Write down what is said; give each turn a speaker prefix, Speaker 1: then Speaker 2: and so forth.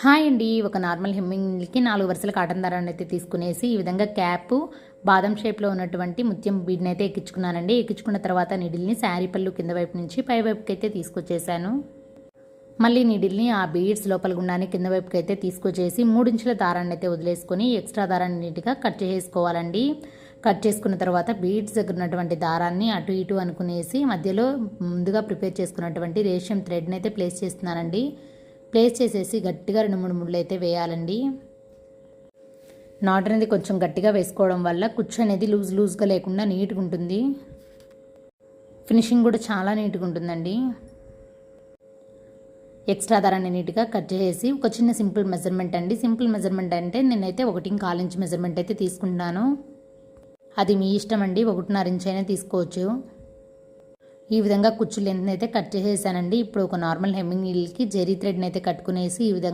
Speaker 1: Hi అండి. ఒక normal హెమ్మింగ్‌కి 4 వరుసల కాటన్ దారాన్ని అయితే తీసుకునేసి ఈ విధంగా క్యాపు బాదం షేప్‌లో ఉన్నటువంటి ముత్యం బీడ్‌నైతే ఎక్కించుకున్నానండి. ఎక్కించుకున్న తర్వాత నీడిల్‌ని శారీ పళ్ళు కింద వైపు నుంచి పై వైపుకైతే తీసుకొచ్చేసాను. మళ్ళీ నీడిల్‌ని ఆ బీడ్స్ లోపల గుండానే కింద వైపుకైతే తీసుకొచ్చేసి 3 ఇంచుల దారాన్ని అయితే వదిలేసుకొని ఎక్స్ట్రా దారాన్ని నీట్‌గా కట్ చేసుకోవాలండి. కట్ చేసుకున్న తర్వాత బీడ్స్ దగ్గర ఉన్నటువంటి దారాన్ని అటు ఇటు అనుకునేసి మధ్యలో ముందుగా ప్రిపేర్ చేసుకున్నటువంటి రేషియం థ్రెడ్‌ని అయితే ప్లేస్ చేస్తున్నానండి. ప్లేస్ చేసేసి గట్టిగా 2-3 ముళ్ళు అయితే వేయాలండి. నాట్ అనేది కొంచెం గట్టిగా వేసుకోవడం వల్ల కుచ్చు అనేది లూజ్గా లేకుండా నీట్గా ఉంటుంది. ఫినిషింగ్ కూడా చాలా నీట్గా ఉంటుందండి. ఎక్స్ట్రా దారాన్ని నీట్గా కట్ చేసి ఒక చిన్న సింపుల్ మెజర్మెంట్ అండి. సింపుల్ మెజర్మెంట్ అంటే నేనైతే 1.25 ఇంచ్ మెజర్మెంట్ అయితే తీసుకుంటాను. అది మీ ఇష్టం అండి. 1.5 ఇంచ్ అయినా తీసుకోవచ్చు. ఈ విధంగా కుచ్చు లెంత్ అయితే కట్ చేసేసానండి. ఇప్పుడు ఒక నార్మల్ హెమ్మింగ్ నీడిల్‌కి జెరీ థ్రెడ్‌ని అయితే కట్టుకునేసి ఈ విధంగా